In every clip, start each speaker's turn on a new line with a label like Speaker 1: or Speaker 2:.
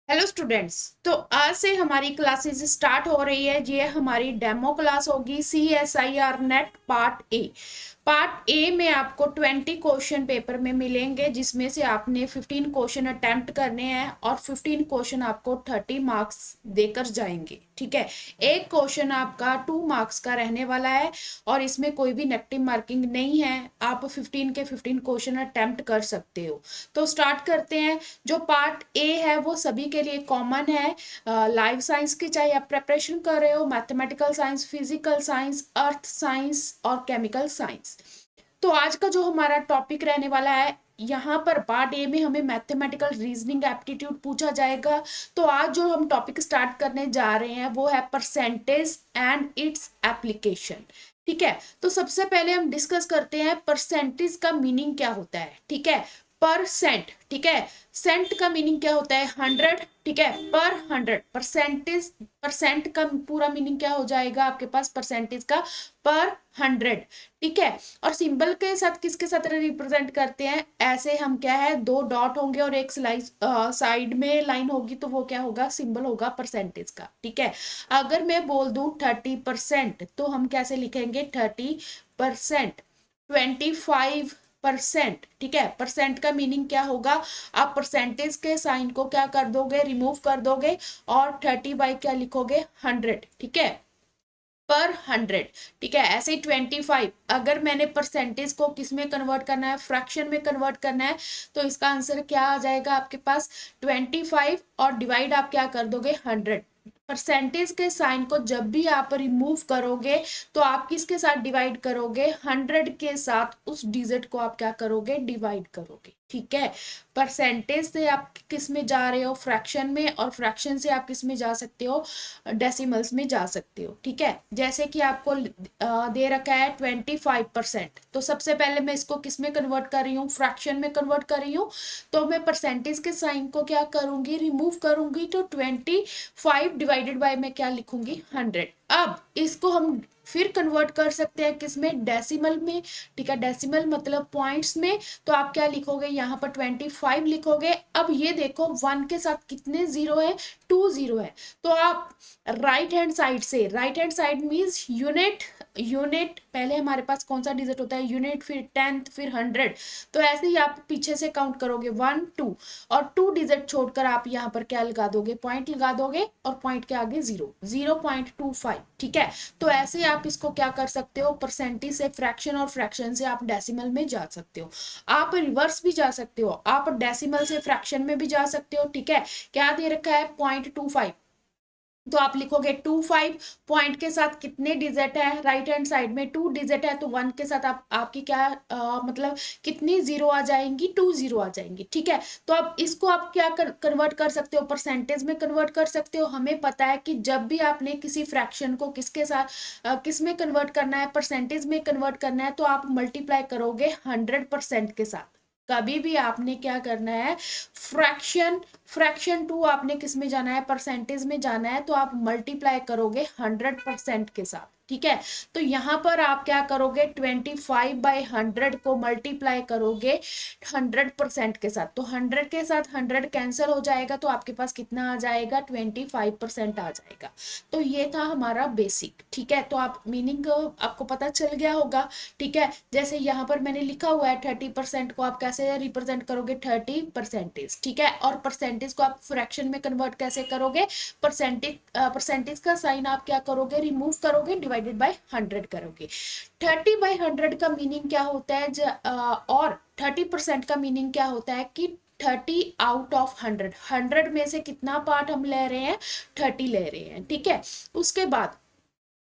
Speaker 1: Hello students. तो आज से हमारी क्लासेस स्टार्ट हो रही है। ये हमारी डेमो क्लास होगी CSIR नेट पार्ट ए में आपको 20 क्वेश्चन पेपर में मिलेंगे, जिसमें से आपने 15 क्वेश्चन अटेम्प्ट करने हैं और 15 क्वेश्चन आपको 30 मार्क्स देकर जाएंगे। ठीक है, एक क्वेश्चन आपका 2 मार्क्स का रहने वाला है और इसमें कोई भी नेगेटिव मार्किंग नहीं है। आप 15 के 15 क्वेश्चन अटेम्प्ट कर सकते हो। तो स्टार्ट करते हैं। जो पार्ट ए है वो सभी के लिए कॉमन है। लाइफ साइंस की चाहे आप प्रिपरेशन कर रहे हो, mathematical science, physical science, earth science और केमिकल साइंस। तो आज का जो हमारा टॉपिक रहने वाला है, यहाँ पर पार्ट ए में हमें मैथमेटिकल रीजनिंग एप्टीट्यूड पूछा जाएगा। तो आज जो हम टॉपिक स्टार्ट करने जा रहे हैं वो है परसेंटेज एंड इट्स एप्लीकेशन। ठीक है, तो सबसे पहले हम डिस्कस करते हैं परसेंटेज का मीनिंग क्या होता है। ठीक है, परसेंट। ठीक है, सेंट का मीनिंग क्या होता है? 100। ठीक है, पर 100 परसेंटेज। परसेंट का पूरा मीनिंग क्या हो जाएगा आपके पास परसेंटेज का? पर 100। ठीक है, और सिंबल के साथ किसके साथ रिप्रेजेंट करते हैं? ऐसे हम क्या है, दो डॉट होंगे और एक साइड में लाइन होगी, तो वो क्या होगा? सिंबल होगा परसेंटेज का। ठीक है, अगर मैं बोल दूं 30%, तो हम कैसे लिखेंगे? 30%। 25%। ठीक है, परसेंट का मीनिंग क्या होगा? आप परसेंटेज के साइन को क्या कर दोगे? रिमूव कर दोगे और 30 बाई क्या लिखोगे? 100। ठीक है, पर 100। ठीक है, ऐसे ही 25, अगर मैंने परसेंटेज को किस में कन्वर्ट करना है? फ्रैक्शन में कन्वर्ट करना है। तो इसका आंसर क्या आ जाएगा आपके पास? 25 और डिवाइड आप क्या कर दोगे? 100। परसेंटेज के साइन को जब भी आप रिमूव करोगे तो आप किसके साथ डिवाइड करोगे? 100 के साथ उस डिजिट को आप क्या करोगे? डिवाइड करोगे। ठीक है, परसेंटेज से आप किस में जा रहे हो? फ्रैक्शन में, और फ्रैक्शन से आप किस में जा सकते हो? डेसिमल्स में जा सकते हो। ठीक है, जैसे कि आपको दे रखा है 25%, तो सबसे पहले मैं इसको किस में कन्वर्ट कर रही हूँ? फ्रैक्शन में कन्वर्ट कर रही हूँ। तो मैं परसेंटेज के साइन को क्या करूंगी? रिमूव करूंगी। तो 25 डिवाइडेड बाय में क्या लिखूंगी? 100। अब इसको हम फिर कन्वर्ट कर सकते हैं किस में? डेसिमल में। ठीक है, डेसिमल मतलब पॉइंट्स में। तो आप क्या लिखोगे? यहाँ पर 25 लिखोगे। अब ये देखो 1 के साथ कितने जीरो है? 2 जीरो है। तो आप राइट हैंड साइड से, right hand side means unit. Unit पहले हमारे पास कौन सा डिजिट होता है? यूनिट, फिर टेंथ, फिर 100। तो ऐसे ही आप पीछे से काउंट करोगे 1 2, और 2 डिजिट छोड़कर आप यहाँ पर क्या लगा दोगे? पॉइंट लगा दोगे, और पॉइंट के आगे 0.25। ठीक है, तो ऐसे आप इसको क्या कर सकते हो? परसेंटेज से फ्रैक्शन, और फ्रैक्शन से आप डेसिमल में जा सकते हो। आप रिवर्स भी जा सकते हो, आप डेसिमल से फ्रैक्शन में भी जा सकते हो। ठीक है, क्या दे रखा है? 0.25। तो आप लिखोगे 25, पॉइंट के साथ कितने डिजिट है? राइट हैंड साइड में 2 डिजिट है, तो 1 के साथ आप आपकी क्या मतलब कितनी जीरो आ जाएंगी? 2 जीरो आ जाएंगी। ठीक है, तो अब इसको आप क्या कन्वर्ट कर सकते हो? परसेंटेज में कन्वर्ट कर सकते हो। हमें पता है कि जब भी आपने किसी फ्रैक्शन को किसके साथ किस में कन्वर्ट करना है? परसेंटेज में कन्वर्ट करना है, तो आप मल्टीप्लाई करोगे 100% के साथ। कभी भी आपने क्या करना है? फ्रैक्शन, फ्रैक्शन टू आपने किस में जाना है? परसेंटेज में जाना है, तो आप मल्टीप्लाई करोगे 100% के साथ। ठीक है, तो यहां पर आप क्या करोगे? 25/100 को मल्टीप्लाई करोगे 100% के साथ। तो 100 के साथ 100 कैंसिल हो जाएगा, तो आपके पास कितना आ जाएगा? 25% आ जाएगा। तो ये था हमारा बेसिक। ठीक है, तो आप मीनिंग आपको पता चल गया होगा। ठीक है, जैसे यहाँ पर मैंने लिखा हुआ है 30% को आप कैसे रिप्रेजेंट करोगे? 30%। ठीक है, और परसेंटेज को आप फ्रैक्शन में कन्वर्ट कैसे करोगे? परसेंटेज का साइन आप क्या करोगे? रिमूव करोगे, डिवाइडेड बाय 100 करोगे। 30/100 का मीनिंग क्या होता है? और 30% का मीनिंग क्या होता है? कि 30 आउट ऑफ 100, 100 में से कितना पार्ट हम ले रहे हैं? 30 ले रहे हैं। ठीक है, उसके बाद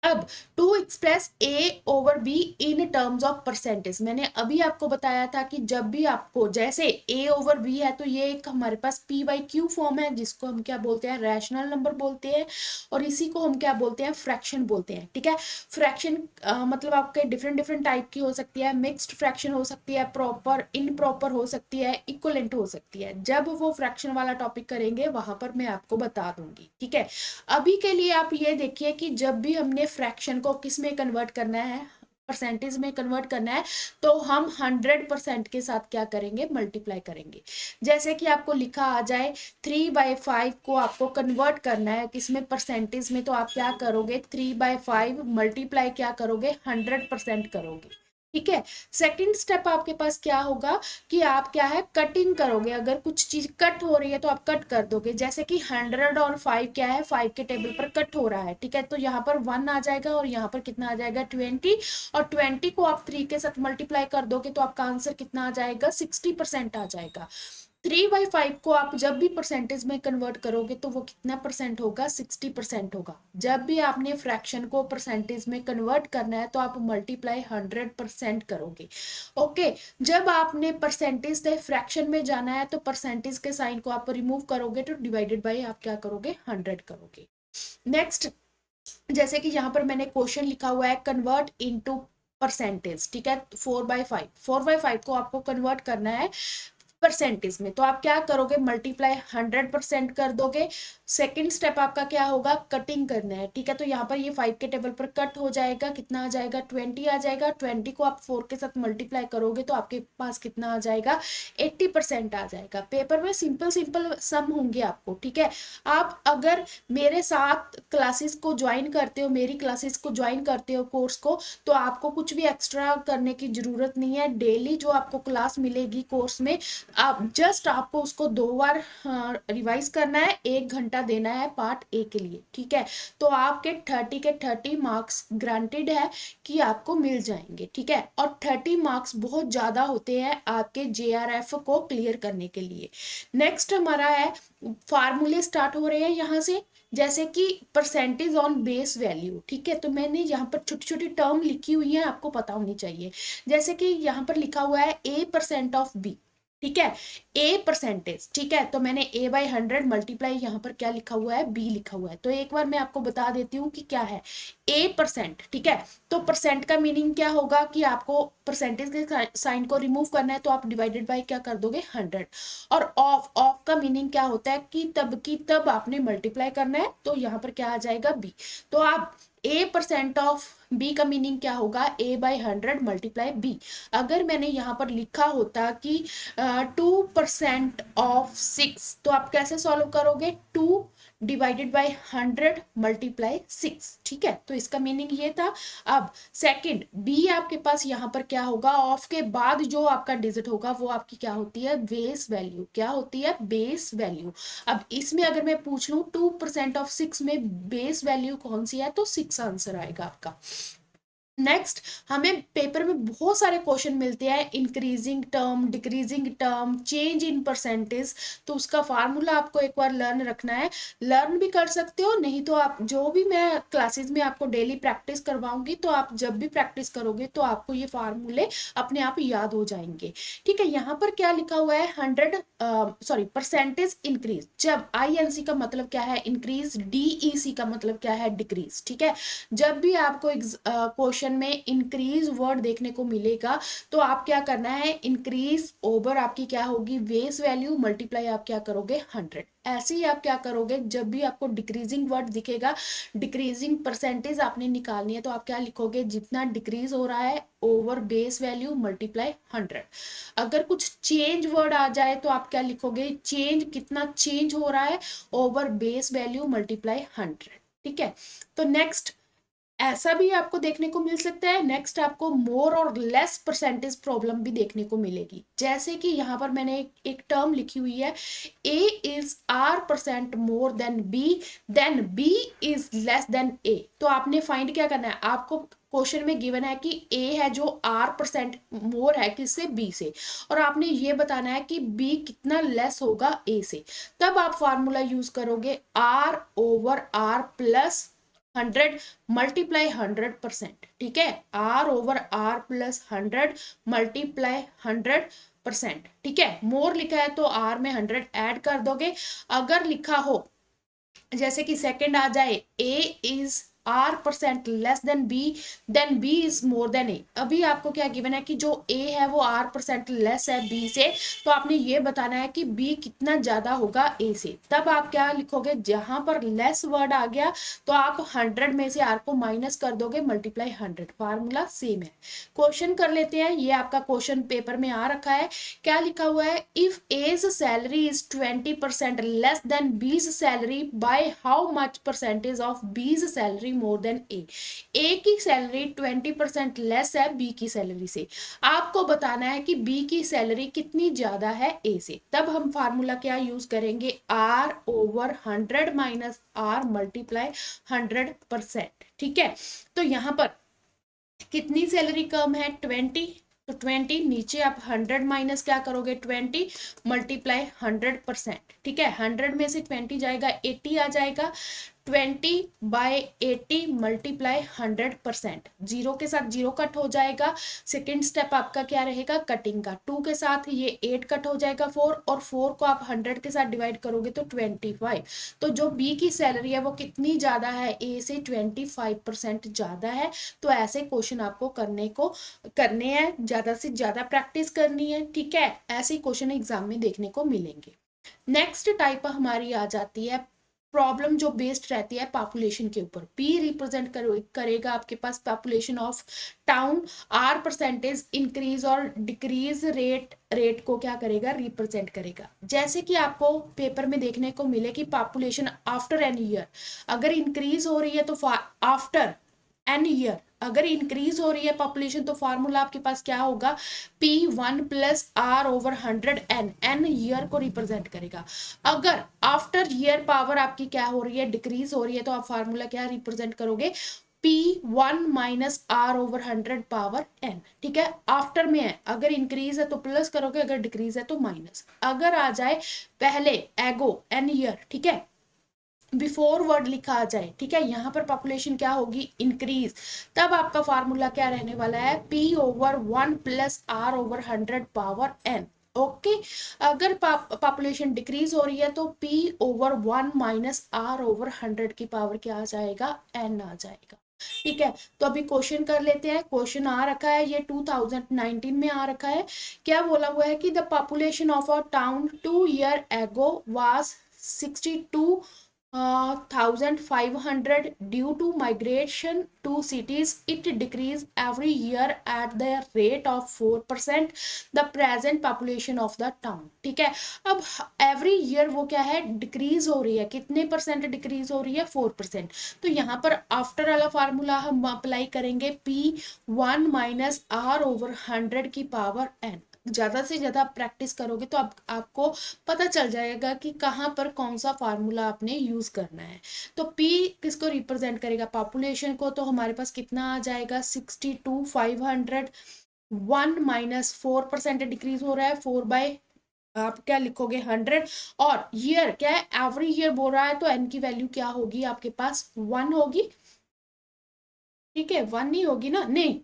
Speaker 1: अब to express a over b in terms of percentage, मैंने अभी आपको बताया था कि जब भी आपको जैसे ए ओवर बी है, तो ये एक हमारे पास पी बाई क्यू फॉर्म है, जिसको हम क्या बोलते हैं? रैशनल नंबर बोलते हैं, और इसी को हम क्या बोलते हैं? फ्रैक्शन बोलते हैं। ठीक है, फ्रैक्शन मतलब आपके डिफरेंट डिफरेंट टाइप की हो सकती है। मिक्स्ड फ्रैक्शन हो सकती है, प्रॉपर, इनप्रॉपर हो सकती है, इक्वलेंट हो सकती है। जब वो फ्रैक्शन वाला टॉपिक करेंगे वहां पर मैं आपको बता दूंगी। ठीक है, अभी के लिए आप ये देखिए कि जब भी हमने फ्रैक्शन को किस में कन्वर्ट करना है? परसेंटेज में कन्वर्ट करना है तो हम 100% के साथ क्या करेंगे, मल्टीप्लाई करेंगे। जैसे कि आपको लिखा आ जाए 3/5 को आपको कन्वर्ट करना है किसमें, परसेंटेज में, तो आप क्या करोगे, 3/5 मल्टीप्लाई क्या करोगे, 100% करोगे। ठीक है। सेकंड स्टेप आपके पास क्या होगा कि आप क्या है, कटिंग करोगे। अगर कुछ चीज कट हो रही है तो आप कट कर दोगे। जैसे कि 100 और 5 क्या है, 5 के टेबल पर कट हो रहा है। ठीक है, तो यहाँ पर 1 आ जाएगा और यहाँ पर कितना आ जाएगा, 20। और 20 को आप 3 के साथ मल्टीप्लाई कर दोगे तो आपका आंसर कितना आ जाएगा, 60% आ जाएगा। 3/5 को आप जब भी परसेंटेज में कन्वर्ट करोगे तो वो कितना परसेंट होगा, 60% होगा। जब भी आपने फ्रैक्शन को परसेंटेज में कन्वर्ट करना है तो आप मल्टीप्लाई 100% करोगे। ओके। जब आपने परसेंटेज से फ्रैक्शन में जाना है तो परसेंटेज के साइन को आप रिमूव करोगे तो डिवाइडेड बाई आप क्या करोगे, 100 करोगे। नेक्स्ट, जैसे कि यहाँ पर मैंने क्वेश्चन लिखा हुआ है कन्वर्ट इनटू परसेंटेज। ठीक है, 4/5, 4/5 को आपको कन्वर्ट करना है परसेंटेज में, तो आप क्या करोगे, मल्टीप्लाई 100% कर दोगे। सेकंड स्टेप आपका क्या होगा, कटिंग करना है। ठीक है, तो यहाँ पर ये 5 के टेबल पर कट हो जाएगा, कितना आ जाएगा, 20 आ जाएगा। 20 को आप 4 के साथ मल्टीप्लाई करोगे तो आपके पास कितना आ जाएगा, 80% आ जाएगा। पेपर में सिंपल सिंपल सम होंगे आपको। ठीक है, आप अगर मेरे साथ क्लासेस को ज्वाइन करते हो, मेरी क्लासेस को ज्वाइन करते हो, कोर्स को, तो आपको कुछ भी एक्स्ट्रा करने की जरूरत नहीं है। डेली जो आपको क्लास मिलेगी कोर्स में, आप जस्ट आपको उसको 2 बार रिवाइज करना है, 1 घंटा देना है पार्ट ए के लिए। ठीक है, तो आपके 30 के 30 मार्क्स ग्रांटेड है कि आपको मिल जाएंगे। ठीक है, और 30 मार्क्स बहुत ज्यादा होते हैं आपके जेआरएफ को क्लियर करने के लिए। नेक्स्ट हमारा है फार्मूले स्टार्ट हो रहे हैं यहाँ से, जैसे कि परसेंटेज ऑन बेस वैल्यू। ठीक है, तो मैंने यहाँ पर छोटी छोटी टर्म लिखी हुई है, आपको पता होनी चाहिए। जैसे कि यहाँ पर लिखा हुआ है A% ऑफ B। ठीक है, ए परसेंटेज। ठीक है, तो मैंने A/100 मल्टीप्लाई यहाँ पर क्या लिखा हुआ है, B लिखा हुआ है। तो एक बार मैं आपको बता देती हूँ कि क्या है A%। ठीक है, तो परसेंट का मीनिंग क्या होगा कि आपको परसेंटेज के साइन को रिमूव करना है तो आप डिवाइडेड बाय क्या कर दोगे, 100। और ऑफ, ऑफ का मीनिंग क्या होता है कि तब की तब आपने मल्टीप्लाई करना है, तो यहाँ पर क्या आ जाएगा, B। तो आप A% ऑफ B का मीनिंग क्या होगा, A/100 मल्टीप्लाई B। अगर मैंने यहाँ पर लिखा होता कि 2% ऑफ 6, तो आप कैसे सॉल्व करोगे, 2 डिवाइडेड बाय 100 मल्टीप्लाई 6। ठीक है, तो इसका मीनिंग ये था। अब सेकंड बी आपके पास यहाँ पर क्या होगा, ऑफ के बाद जो आपका डिजिट होगा वो आपकी क्या होती है, बेस वैल्यू। क्या होती है, बेस वैल्यू। अब इसमें अगर मैं पूछ लूं 2% ऑफ 6 में बेस वैल्यू कौन सी है, तो 6 आंसर आएगा आपका। नेक्स्ट, हमें पेपर में बहुत सारे क्वेश्चन मिलते हैं, increasing term, decreasing term, change in percentage. तो उसका फार्मूला आपको एक बार लर्न रखना है। लर्न भी कर सकते हो, नहीं तो आप जो भी मैं क्लासेस में आपको डेली प्रैक्टिस करवाऊंगी, तो आप जब भी प्रैक्टिस करोगे तो आपको ये फार्मूले अपने आप याद हो जाएंगे। ठीक है, यहाँ पर क्या लिखा हुआ है, 100 परसेंटेज इंक्रीज। जब INC का मतलब क्या है, इंक्रीज, DEC का मतलब क्या है, डिक्रीज। ठीक है, जब भी आपको क्वेश्चन में इंक्रीज वर्ड देखने को मिलेगा तो आप क्या करना है, इंक्रीज ओवर आपकी क्या होगी, बेस वैल्यू मल्टीप्लाई आप क्या करोगे, 100। ऐसे ही आप क्या करोगे, जब भी आपको डिक्रीजिंग वर्ड दिखेगा, डिक्रीजिंग परसेंटेज आपने निकालनी है, तो आप क्या लिखोगे, जितना डिक्रीज हो रहा है ओवर बेस वैल्यू मल्टीप्लाई 100। अगर कुछ चेंज वर्ड आ जाए तो आप क्या लिखोगे, चेंज, कितना चेंज हो रहा है ओवर बेस वैल्यू मल्टीप्लाई 100। ठीक है, तो नेक्स्ट ऐसा भी आपको देखने को मिल सकता है। नेक्स्ट आपको मोर और लेस परसेंटेज प्रॉब्लम भी देखने को मिलेगी। जैसे कि यहाँ पर मैंने एक टर्म लिखी हुई है, A is R% more than B is less than A। तो आपने फाइंड क्या करना है, आपको क्वेश्चन में गिवन है कि A है जो R% मोर है किससे, B से, और आपने ये बताना है कि B कितना लेस होगा A से। तब आप फार्मूला यूज करोगे R/R प्लस 100 मल्टीप्लाई 100%। ठीक है, R/R प्लस 100 मल्टीप्लाई 100%। ठीक है, मोर लिखा है तो R में 100 ऐड कर दोगे। अगर लिखा हो जैसे कि सेकंड आ जाए A is R% less than B, then B is more than A। अभी आपको क्या गिवन है कि जो A है वो R% लेस है B से, तो आपने ये बताना है कि B कितना ज्यादा होगा A से। तब आप क्या लिखोगे, जहां पर लेस वर्ड आ गया तो आप 100 में से R को माइनस कर दोगे, मल्टीप्लाई 100। फार्मूला सेम है। क्वेश्चन कर लेते हैं, ये आपका क्वेश्चन पेपर में आ रखा है। क्या लिखा हुआ है, if A's salary is 20% less than B's salary by how much percentage of B's salary more than A की सैलरी 20% लेस है B की सैलरी से। आपको बताना है कि B की सैलरी कितनी ज्यादा है A से। तब हम फार्मूला क्या यूज करेंगे, R/100 माइनस R मल्टीप्लाई 100%। ठीक है, तो यहाँ पर कितनी सैलरी कम है, 20, तो 20 नीचे आप 100 माइनस क्या करोगे, 20 मल्टीप्लाई 100%। ठीक है, 100 में से 20 जाएगा 80 आ जाएगा, 20/80 मल्टीप्लाई 100%। जीरो के साथ जीरो कट हो जाएगा। सेकेंड स्टेप आपका क्या रहेगा, कटिंग का। 2 के साथ ये 8 कट हो जाएगा 4, और 4 को आप 100 के साथ डिवाइड करोगे तो 25। तो जो बी की सैलरी है वो कितनी ज्यादा है, ए से 25% ज्यादा है। तो ऐसे क्वेश्चन आपको करने हैं, ज्यादा से ज्यादा प्रैक्टिस करनी है। ठीक है, ऐसे क्वेश्चन एग्जाम में देखने को मिलेंगे। नेक्स्ट टाइप हमारी आ जाती है प्रॉब्लम जो बेस्ड रहती है पॉपुलेशन के ऊपर। पी रिप्रेजेंट करेगा आपके पास population of town, R percentage increase और डिक्रीज रेट को क्या करेगा, रिप्रेजेंट करेगा। जैसे कि आपको पेपर में देखने को मिले कि पॉपुलेशन आफ्टर एन ईयर अगर इंक्रीज हो रही है तो आफ्टर एन ईयर अगर इंक्रीज हो रही है पॉपुलेशन, तो फार्मूला आपके पास क्या होगा, P1 plus R/100 n year को रिप्रेजेंट करेगा। अगर आफ्टर ईयर पावर आपकी क्या हो रही है, डिक्रीज हो रही है, तो आप फार्मूला क्या रिप्रेजेंट करोगे, P1 minus R/100 power n। ठीक है, आफ्टर में है, अगर इंक्रीज है तो प्लस करोगे, अगर डिक्रीज है तो माइनस। अगर आ जाए पहले एगो एन ईयर, ठीक है, बिफोर वर्ड लिखा आ जाए, ठीक है, यहाँ पर पॉपुलेशन क्या होगी, इंक्रीज, तब आपका फार्मूला क्या रहने वाला है, P/1 plus R/100 power n। Okay, अगर पॉपुलेशन डिक्रीज हो रही है तो P/1 माइनस R/100 की पावर क्या आ जाएगा, n आ जाएगा। ठीक है, तो अभी क्वेश्चन कर लेते हैं। क्वेश्चन आ रखा है, ये 2019 में आ रखा है। क्या बोला हुआ है कि the population of a town 2 year ago was 62,500 due to migration to cities. It decrease every year at the rate of 4%. The present population of the town। ठीक है, अब एवरी ईयर वो क्या है, डिक्रीज हो रही है, कितने परसेंट डिक्रीज हो रही है, 4%। तो यहाँ पर आफ्टर वाला फार्मूला हम अप्लाई करेंगे, P1 माइनस R/100 की पावर n। ज्यादा से ज्यादा प्रैक्टिस करोगे तो आपको पता चल जाएगा कि कहाँ पर कौन सा फार्मूला आपने यूज करना है। तो P किसको रिप्रेजेंट करेगा, पॉपुलेशन को। तो हमारे पास कितना आ जाएगा, 62,500। 1 माइनस 4% डिक्रीज हो रहा है, 4 बाय आप क्या लिखोगे, 100। और ईयर क्या है, एवरी ईयर बोल रहा है, तो n की वैल्यू क्या होगी आपके पास, 1 होगी। ठीक है, 1 नहीं होगी ना, नहीं,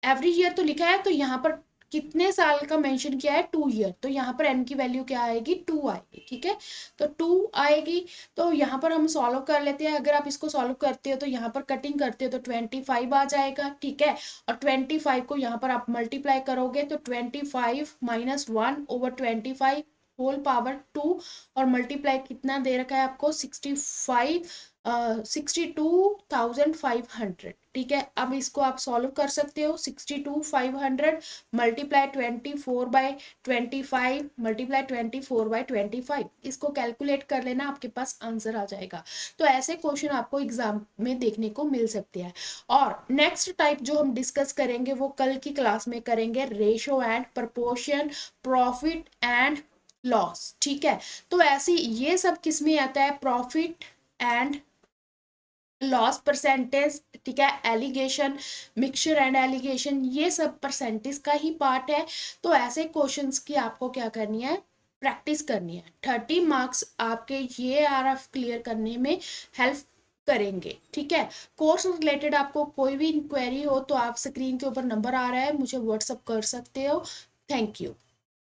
Speaker 1: एवरी ईयर तो लिखा है, तो यहाँ पर कितने साल का मेंशन किया है, 2 ईयर, तो यहाँ पर n की वैल्यू क्या आएगी, 2 आएगी। ठीक है, तो 2 आएगी। तो यहाँ पर हम सॉल्व कर लेते हैं। अगर आप इसको सॉल्व करते हो तो यहाँ पर कटिंग करते हो तो 25 आ जाएगा। ठीक है, और 25 को यहाँ पर आप मल्टीप्लाई करोगे तो 25 माइनस 1/25 होल पावर 2, और मल्टीप्लाई कितना दे रखा है आपको, 62,500। ठीक है, अब इसको आप सॉल्व कर सकते हो। 62,500 मल्टीप्लाई 24/25 मल्टीप्लाई 24/25, इसको कैलकुलेट कर लेना, आपके पास आंसर आ जाएगा। तो ऐसे क्वेश्चन आपको एग्जाम में देखने को मिल सकते हैं। और नेक्स्ट टाइप जो हम डिस्कस करेंगे वो कल की क्लास में करेंगे, ratio and proportion, profit and loss. ठीक है, तो ऐसे ये सब किस में आता है, प्रॉफिट एंड लॉस परसेंटेज। ठीक है, एलिगेशन, मिक्सचर एंड एलिगेशन, ये सब परसेंटेज का ही पार्ट है। तो ऐसे क्वेश्चंस की आपको क्या करनी है, प्रैक्टिस करनी है। 30 मार्क्स आपके ये RF क्लियर करने में हेल्प करेंगे। ठीक है, कोर्स रिलेटेड आपको कोई भी इंक्वायरी हो तो आप स्क्रीन के ऊपर नंबर आ रहा है, मुझे व्हाट्सअप कर सकते हो। Thank you.